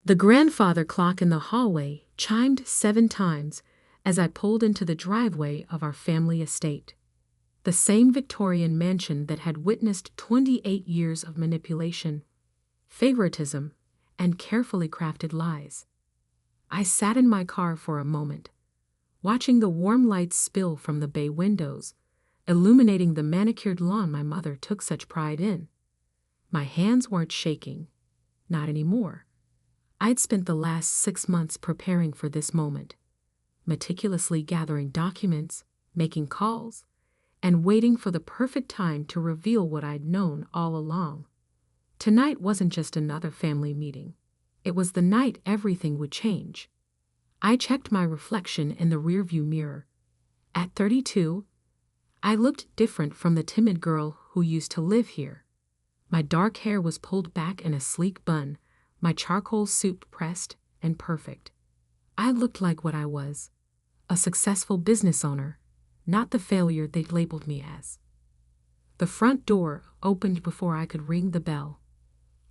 The grandfather clock in the hallway chimed 7 times as I pulled into the driveway of our family estate. The same Victorian mansion that had witnessed 28 years of manipulation, favoritism, and carefully crafted lies. I sat in my car for a moment, watching the warm lights spill from the bay windows, illuminating the manicured lawn my mother took such pride in. My hands weren't shaking. Not anymore. I'd spent the last 6 months preparing for this moment, meticulously gathering documents, making calls, and waiting for the perfect time to reveal what I'd known all along. Tonight wasn't just another family meeting. It was the night everything would change. I checked my reflection in the rearview mirror. At 32, I looked different from the timid girl who used to live here. My dark hair was pulled back in a sleek bun, my charcoal suit pressed and perfect. I looked like what I was, a successful business owner, not the failure they'd labeled me as. The front door opened before I could ring the bell.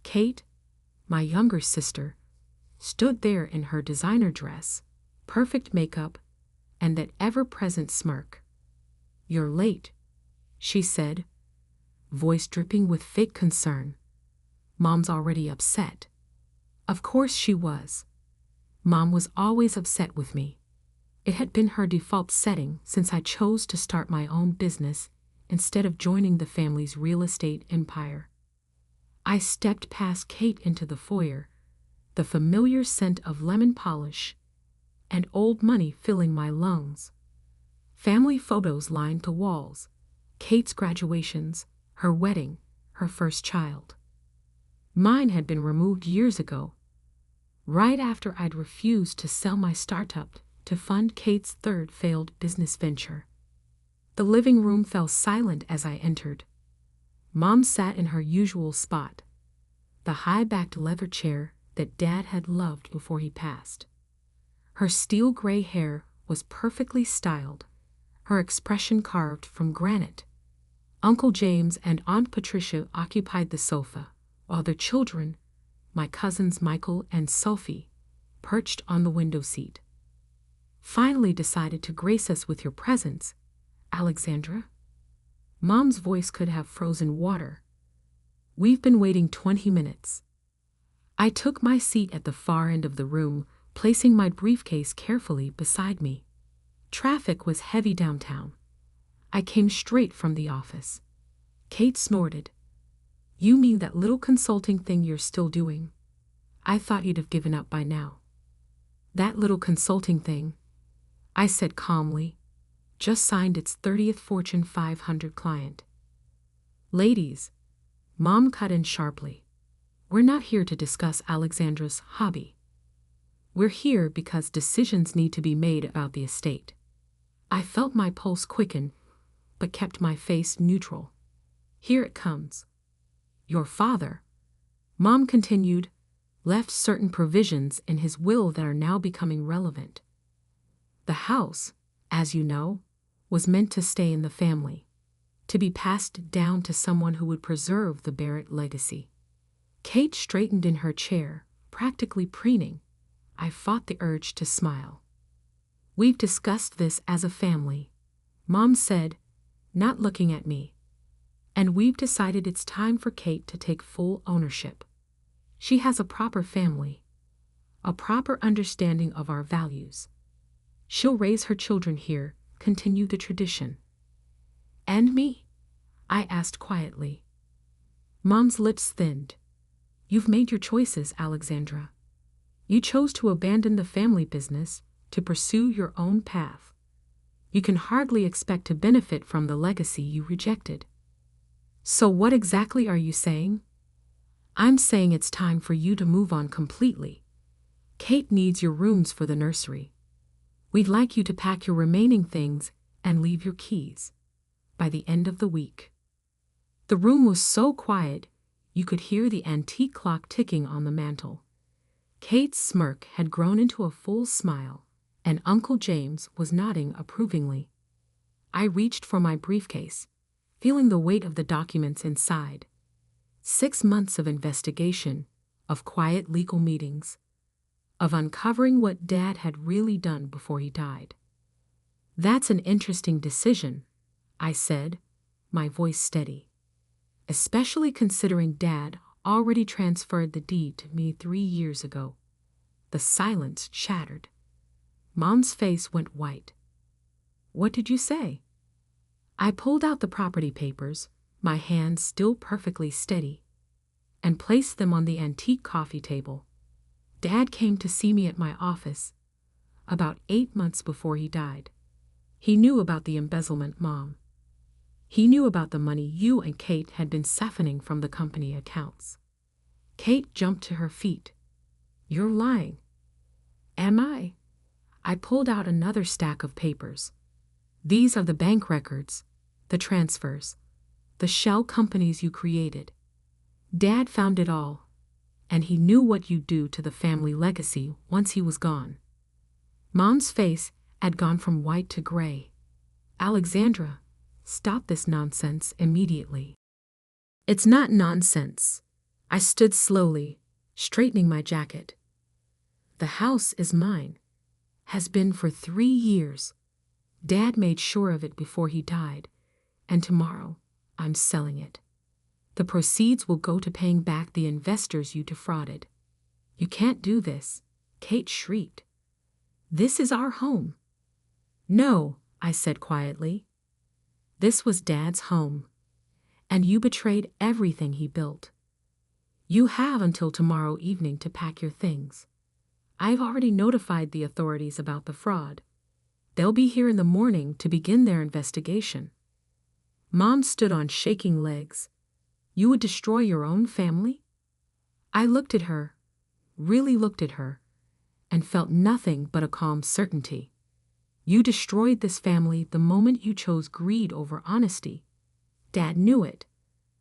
Kate, my younger sister, stood there in her designer dress, perfect makeup, and that ever-present smirk. "You're late," she said, voice dripping with fake concern. "Mom's already upset." Of course she was. Mom was always upset with me. It had been her default setting since I chose to start my own business instead of joining the family's real estate empire. I stepped past Kate into the foyer, the familiar scent of lemon polish and old money filling my lungs. Family photos lined the walls, Kate's graduations, her wedding, her first child. Mine had been removed years ago, right after I'd refused to sell my startup to fund Kate's third failed business venture. The living room fell silent as I entered. Mom sat in her usual spot, the high-backed leather chair that Dad had loved before he passed. Her steel gray hair was perfectly styled, her expression carved from granite. Uncle James and Aunt Patricia occupied the sofa, while their children, my cousins Michael and Sophie, perched on the window seat. "Finally decided to grace us with your presence, Alexandra?" Mom's voice could have frozen water. "We've been waiting 20 minutes. I took my seat at the far end of the room, placing my briefcase carefully beside me. Traffic was heavy downtown. I came straight from the office. Kate snorted. "You mean that little consulting thing you're still doing? I thought you'd have given up by now." "That little consulting thing," I said calmly, "just signed its 30th Fortune 500 client." "Ladies," Mom cut in sharply, "we're not here to discuss Alexandra's hobby. We're here because decisions need to be made about the estate." I felt my pulse quicken, but kept my face neutral. "Here it comes. Your father," Mom continued, "left certain provisions in his will that are now becoming relevant. The house, as you know, was meant to stay in the family, to be passed down to someone who would preserve the Barrett legacy." Kate straightened in her chair, practically preening. I fought the urge to smile. "We've discussed this as a family," Mom said, not looking at me. "And we've decided it's time for Kate to take full ownership. She has a proper family, a proper understanding of our values. She'll raise her children here, continue the tradition." "And me?" I asked quietly. Mom's lips thinned. "You've made your choices, Alexandra. You chose to abandon the family business to pursue your own path. You can hardly expect to benefit from the legacy you rejected." "So what exactly are you saying?" "I'm saying it's time for you to move on completely. Kate needs your rooms for the nursery. We'd like you to pack your remaining things and leave your keys by the end of the week." The room was so quiet, you could hear the antique clock ticking on the mantel. Kate's smirk had grown into a full smile, and Uncle James was nodding approvingly. I reached for my briefcase, feeling the weight of the documents inside. 6 months of investigation, of quiet legal meetings, of uncovering what Dad had really done before he died. "That's an interesting decision," I said, my voice steady. "Especially considering Dad already transferred the deed to me 3 years ago." The silence shattered. Mom's face went white. "What did you say?" I pulled out the property papers, my hands still perfectly steady, and placed them on the antique coffee table. "Dad came to see me at my office about 8 months before he died. He knew about the embezzlement, Mom. He knew about the money you and Kate had been siphoning from the company accounts." Kate jumped to her feet. "You're lying." "Am I?" I pulled out another stack of papers. "These are the bank records, the transfers, the shell companies you created. Dad found it all, and he knew what you'd do to the family legacy once he was gone." Mom's face had gone from white to gray. "Alexandra, stop this nonsense immediately." "It's not nonsense." I stood slowly, straightening my jacket. "The house is mine. Has been for 3 years. Dad made sure of it before he died, and tomorrow I'm selling it. The proceeds will go to paying back the investors you defrauded." "You can't do this," Kate shrieked. "This is our home." "No," I said quietly. "This was Dad's home, and you betrayed everything he built. You have until tomorrow evening to pack your things. I've already notified the authorities about the fraud. They'll be here in the morning to begin their investigation." Mom stood on shaking legs. "You would destroy your own family?" I looked at her, really looked at her, and felt nothing but a calm certainty. "You destroyed this family the moment you chose greed over honesty. Dad knew it.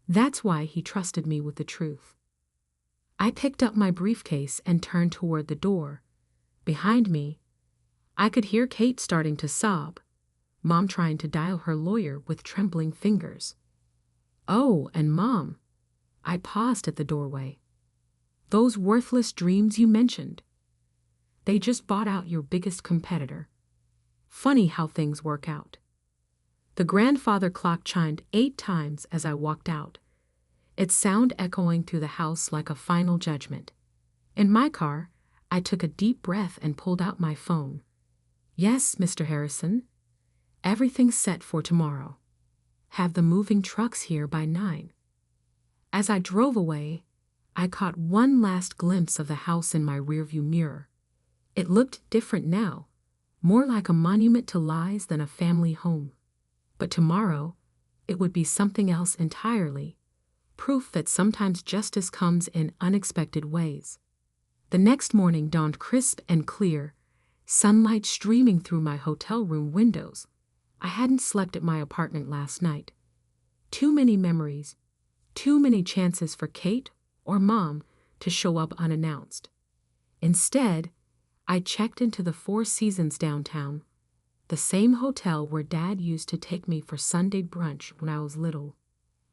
That's why he trusted me with the truth." I picked up my briefcase and turned toward the door. Behind me, I could hear Kate starting to sob, Mom trying to dial her lawyer with trembling fingers. "Oh, and Mom," I paused at the doorway. "Those worthless dreams you mentioned. They just bought out your biggest competitor. Funny how things work out." The grandfather clock chimed 8 times as I walked out, its sound echoing through the house like a final judgment. In my car, I took a deep breath and pulled out my phone. "Yes, Mr. Harrison. Everything's set for tomorrow. Have the moving trucks here by 9. As I drove away, I caught one last glimpse of the house in my rearview mirror. It looked different now, more like a monument to lies than a family home. But tomorrow, it would be something else entirely, proof that sometimes justice comes in unexpected ways. The next morning dawned crisp and clear, sunlight streaming through my hotel room windows. I hadn't slept at my apartment last night. Too many memories, too many chances for Kate or Mom to show up unannounced. Instead, I checked into the Four Seasons downtown, the same hotel where Dad used to take me for Sunday brunch when I was little.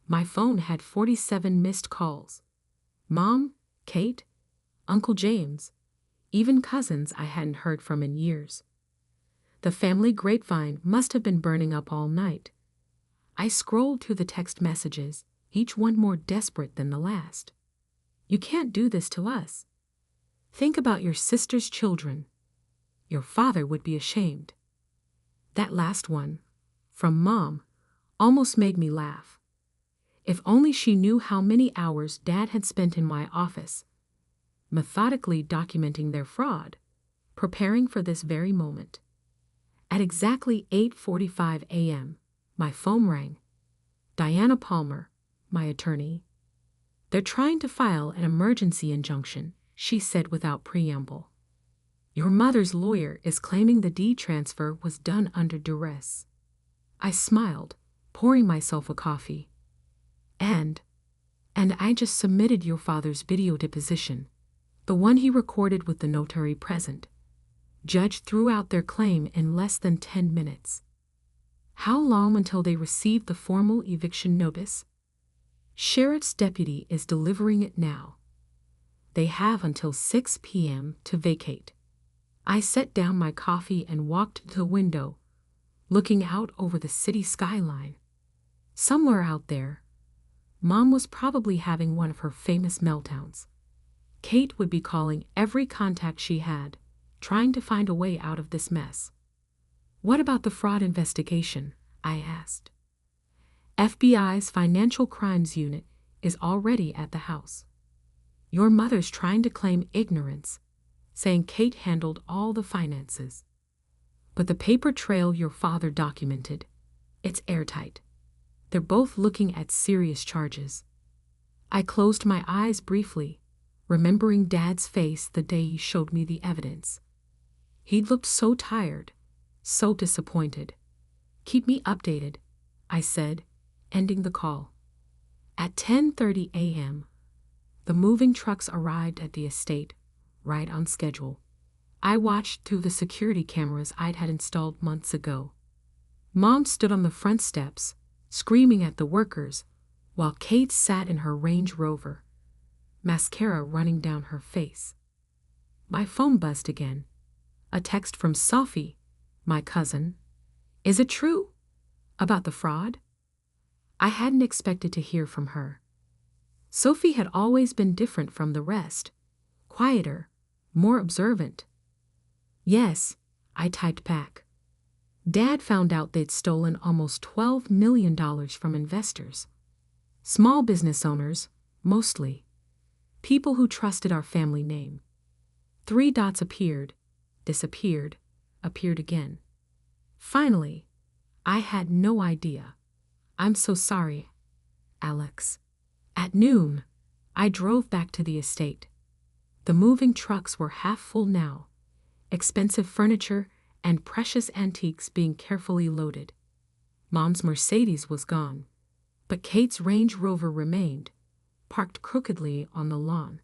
My phone had 47 missed calls. Mom, Kate, Uncle James, even cousins I hadn't heard from in years. The family grapevine must have been burning up all night. I scrolled through the text messages, each one more desperate than the last. "You can't do this to us. Think about your sister's children. Your father would be ashamed." That last one, from Mom, almost made me laugh. If only she knew how many hours Dad had spent in my office, methodically documenting their fraud, preparing for this very moment. At exactly 8:45 a.m., my phone rang. Diana Palmer, my attorney. "They're trying to file an emergency injunction," she said without preamble. "Your mother's lawyer is claiming the deed transfer was done under duress." I smiled, pouring myself a coffee. And I just submitted your father's video deposition, the one he recorded with the notary present. Judge threw out their claim in less than 10 minutes. How long until they receive the formal eviction notice? Sheriff's deputy is delivering it now. They have until 6 p.m. to vacate. I set down my coffee and walked to the window, looking out over the city skyline. Somewhere out there, Mom was probably having one of her famous meltdowns. Kate would be calling every contact she had, trying to find a way out of this mess. "What about the fraud investigation?" I asked. "FBI's Financial Crimes Unit is already at the house. Your mother's trying to claim ignorance, saying Kate handled all the finances. But the paper trail your father documented, it's airtight. They're both looking at serious charges." I closed my eyes briefly, remembering Dad's face the day he showed me the evidence. He looked so tired, so disappointed. "Keep me updated," I said, ending the call. At 10:30 a.m., the moving trucks arrived at the estate, right on schedule. I watched through the security cameras I'd had installed months ago. Mom stood on the front steps, screaming at the workers, while Kate sat in her Range Rover, mascara running down her face. My phone buzzed again. A text from Sophie, my cousin. "Is it true? About the fraud?" I hadn't expected to hear from her. Sophie had always been different from the rest, quieter, more observant. "Yes," I typed back. Dad found out they'd stolen almost $12 million from investors. Small business owners, mostly. People who trusted our family name. 3 dots appeared, disappeared, appeared again. Finally, I had no idea. "I'm so sorry, Alex." At noon, I drove back to the estate. The moving trucks were half full now, expensive furniture and precious antiques being carefully loaded. Mom's Mercedes was gone, but Kate's Range Rover remained, parked crookedly on the lawn.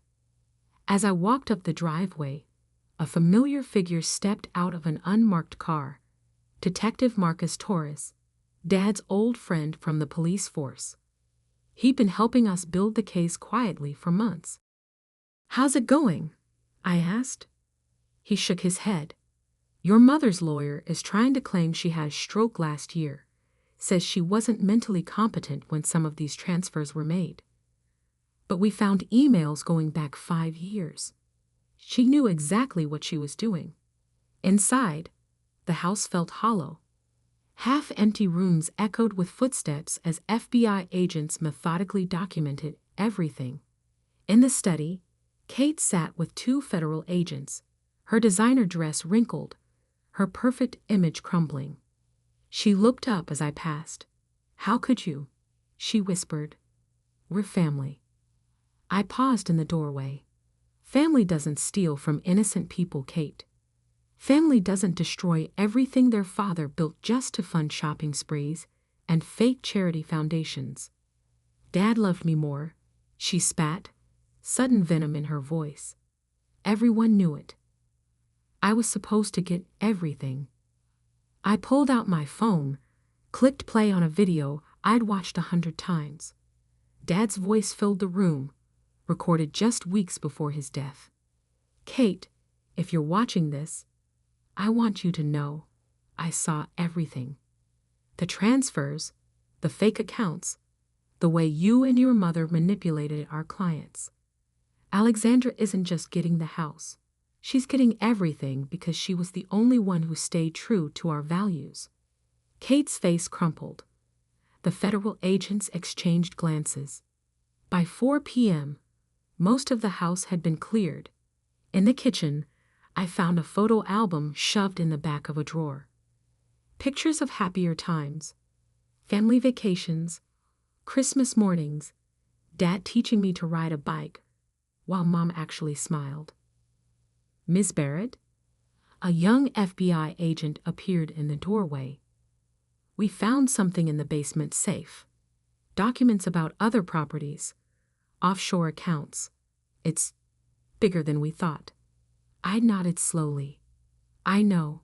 As I walked up the driveway, a familiar figure stepped out of an unmarked car. Detective Marcus Torres, Dad's old friend from the police force. He'd been helping us build the case quietly for months. "How's it going?" I asked. He shook his head. "Your mother's lawyer is trying to claim she had a stroke last year, says she wasn't mentally competent when some of these transfers were made. But we found emails going back 5 years. She knew exactly what she was doing." Inside, the house felt hollow. Half-empty rooms echoed with footsteps as FBI agents methodically documented everything. In the study, Kate sat with 2 federal agents, her designer dress wrinkled, her perfect image crumbling. She looked up as I passed. "How could you?" she whispered. "We're family." I paused in the doorway. Family doesn't steal from innocent people, Kate. Family doesn't destroy everything their father built just to fund shopping sprees and fake charity foundations. "Dad loved me more," she spat, sudden venom in her voice. Everyone knew it. I was supposed to get everything. I pulled out my phone, clicked play on a video I'd watched 100 times. Dad's voice filled the room, recorded just weeks before his death. "Kate, if you're watching this, I want you to know I saw everything. The transfers, the fake accounts, the way you and your mother manipulated our clients. Alexandra isn't just getting the house. She's getting everything because she was the only one who stayed true to our values." Kate's face crumpled. The federal agents exchanged glances. By 4 p.m., most of the house had been cleared. In the kitchen, I found a photo album shoved in the back of a drawer. Pictures of happier times, family vacations, Christmas mornings, Dad teaching me to ride a bike, while Mom actually smiled. "Miss Barrett?" A young FBI agent appeared in the doorway. "We found something in the basement safe. Documents about other properties, offshore accounts. It's bigger than we thought." I nodded slowly. "I know.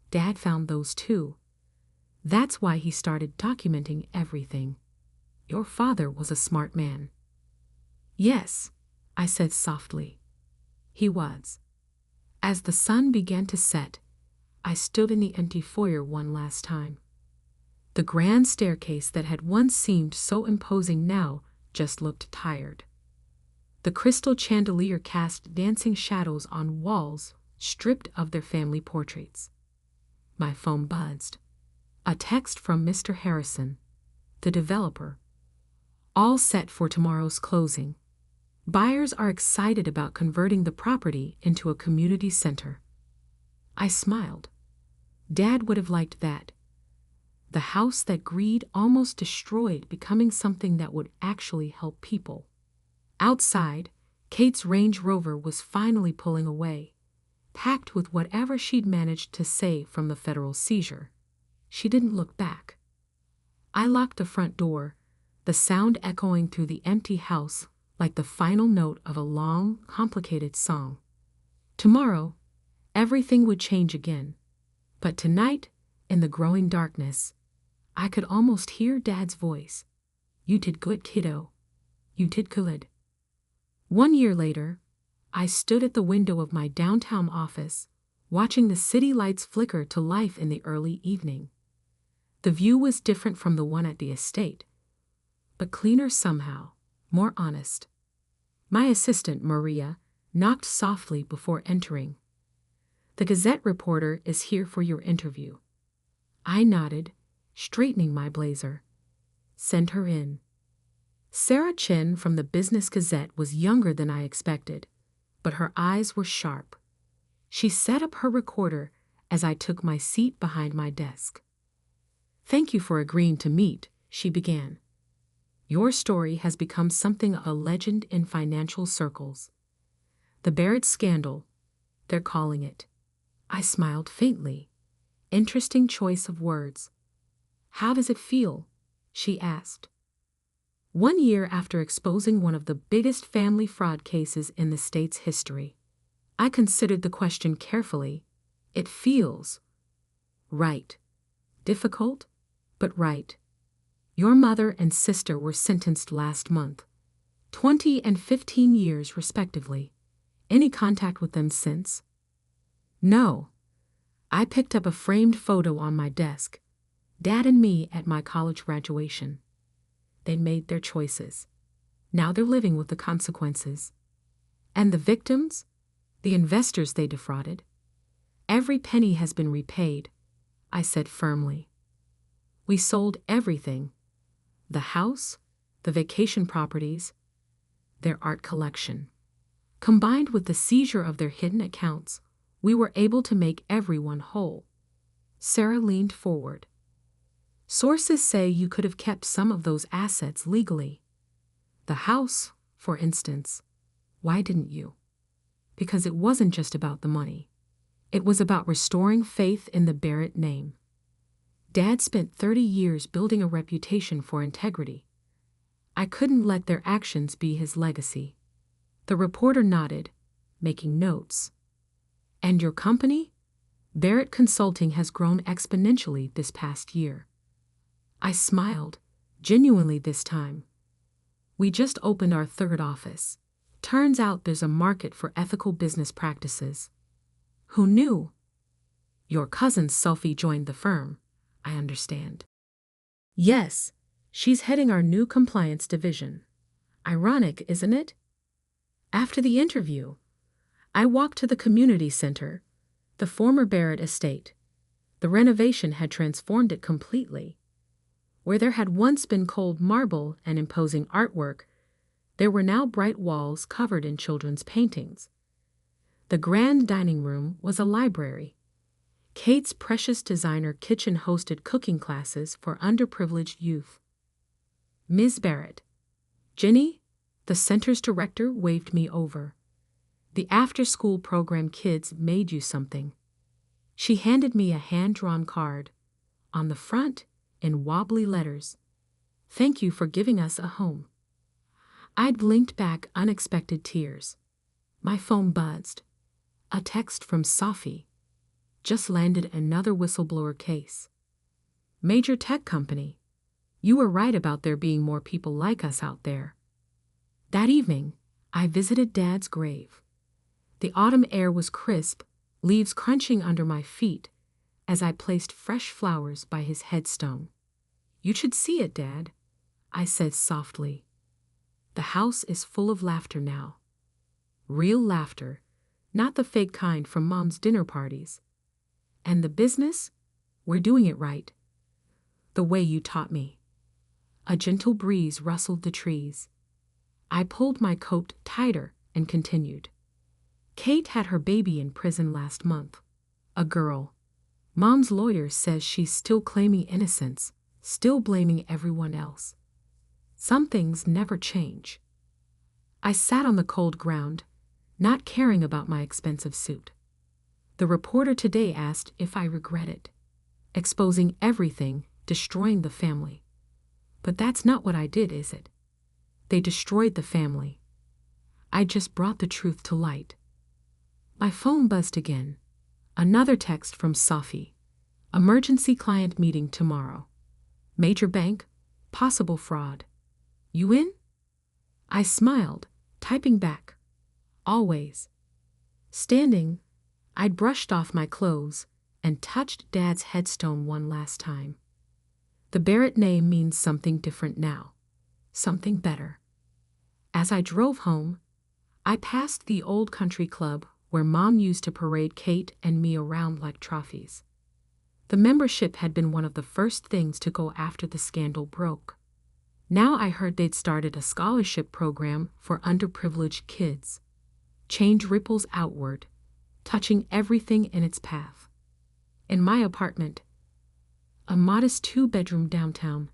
Dad found those too. That's why he started documenting everything. Your father was a smart man." "Yes," I said softly. He was. As the sun began to set, I stood in the empty foyer one last time. The grand staircase that had once seemed so imposing now just looked tired. The crystal chandelier cast dancing shadows on walls stripped of their family portraits. My phone buzzed. A text from Mr. Harrison, the developer. All set for tomorrow's closing. Buyers are excited about converting the property into a community center. I smiled. Dad would have liked that. The house that greed almost destroyed becoming something that would actually help people. Outside, Kate's Range Rover was finally pulling away, packed with whatever she'd managed to save from the federal seizure. She didn't look back. I locked the front door, the sound echoing through the empty house like the final note of a long, complicated song. Tomorrow, everything would change again. But tonight, in the growing darkness, I could almost hear Dad's voice. You did good, kiddo. You did good. 1 year later, I stood at the window of my downtown office, watching the city lights flicker to life in the early evening. The view was different from the one at the estate, but cleaner somehow, more honest. My assistant, Maria, knocked softly before entering. The Gazette reporter is here for your interview. I nodded, straightening my blazer. Send her in. Sarah Chin from the Business Gazette was younger than I expected, but her eyes were sharp. She set up her recorder as I took my seat behind my desk. Thank you for agreeing to meet, she began. Your story has become something of a legend in financial circles. The Barrett scandal, they're calling it. I smiled faintly. Interesting choice of words. How does it feel? She asked. 1 year after exposing one of the biggest family fraud cases in the state's history, I considered the question carefully. It feels right. Difficult, but right. Your mother and sister were sentenced last month, 20 and 15 years respectively. Any contact with them since? No. I picked up a framed photo on my desk. Dad and me at my college graduation. They made their choices. Now they're living with the consequences. And the victims? The investors they defrauded? Every penny has been repaid, I said firmly. We sold everything. The house, the vacation properties, their art collection. Combined with the seizure of their hidden accounts, we were able to make everyone whole. Sarah leaned forward. Sources say you could have kept some of those assets legally. The house, for instance. Why didn't you? Because it wasn't just about the money. It was about restoring faith in the Barrett name. Dad spent 30 years building a reputation for integrity. I couldn't let their actions be his legacy. The reporter nodded, making notes. And your company? Barrett Consulting has grown exponentially this past year. I smiled, genuinely this time. We just opened our 3rd office. Turns out there's a market for ethical business practices. Who knew? Your cousin Sophie joined the firm, I understand. Yes, she's heading our new compliance division. Ironic, isn't it? After the interview, I walked to the community center, the former Barrett estate. The renovation had transformed it completely. Where there had once been cold marble and imposing artwork, there were now bright walls covered in children's paintings. The grand dining room was a library. Kate's precious designer kitchen hosted cooking classes for underprivileged youth. Ms. Barrett. Jenny, the center's director, waved me over. The after-school program kids made you something. She handed me a hand-drawn card. On the front, in wobbly letters, thank you for giving us a home. I'd blinked back unexpected tears. My phone buzzed. A text from Sophie. Just landed another whistleblower case. Major tech company. You were right about there being more people like us out there. That evening, I visited Dad's grave. The autumn air was crisp, leaves crunching under my feet as I placed fresh flowers by his headstone. "You should see it, Dad," I said softly. "The house is full of laughter now. Real laughter, not the fake kind from Mom's dinner parties. And the business? We're doing it right. The way you taught me." A gentle breeze rustled the trees. I pulled my coat tighter and continued. "Kate had her baby in prison last month. A girl. Mom's lawyer says she's still claiming innocence, still blaming everyone else. Some things never change." I sat on the cold ground, not caring about my expensive suit. The reporter today asked if I regret it. Exposing everything, destroying the family. But that's not what I did, is it? They destroyed the family. I just brought the truth to light. My phone buzzed again. Another text from Safi. "Emergency client meeting tomorrow. Major bank, possible fraud. You in?" I smiled, typing back. "Always." Standing, I'd brushed off my clothes and touched Dad's headstone one last time. The Barrett name means something different now. Something better. As I drove home, I passed the old country club where Mom used to parade Kate and me around like trophies. The membership had been one of the first things to go after the scandal broke. Now I heard they'd started a scholarship program for underprivileged kids. Change ripples outward, touching everything in its path. In my apartment, a modest 2-bedroom downtown,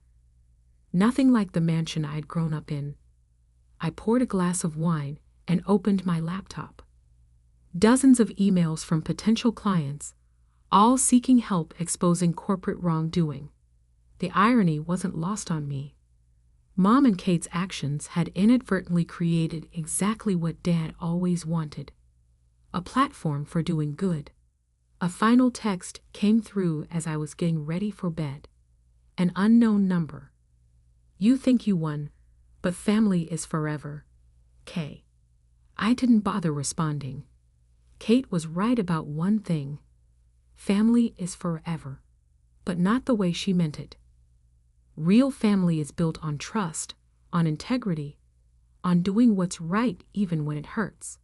nothing like the mansion I'd grown up in, I poured a glass of wine and opened my laptop. Dozens of emails from potential clients, all seeking help exposing corporate wrongdoing. The irony wasn't lost on me. Mom and Kate's actions had inadvertently created exactly what Dad always wanted: a platform for doing good. A final text came through as I was getting ready for bed. An unknown number. "You think you won, but family is forever. K." I didn't bother responding. Kate was right about one thing. Family is forever, but not the way she meant it. Real family is built on trust, on integrity, on doing what's right even when it hurts.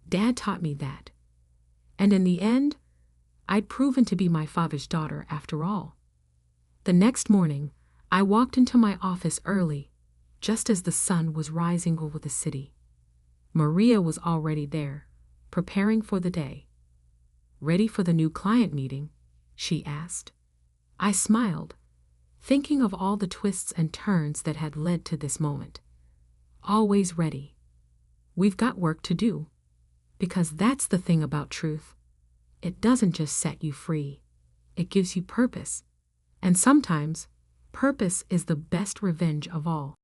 Dad taught me that. And in the end, I'd proven to be my father's daughter after all. The next morning, I walked into my office early, just as the sun was rising over the city. Maria was already there, preparing for the day. "Ready for the new client meeting?" she asked. I smiled, thinking of all the twists and turns that had led to this moment. Always ready. We've got work to do. Because that's the thing about truth. It doesn't just set you free. It gives you purpose. And sometimes, purpose is the best revenge of all.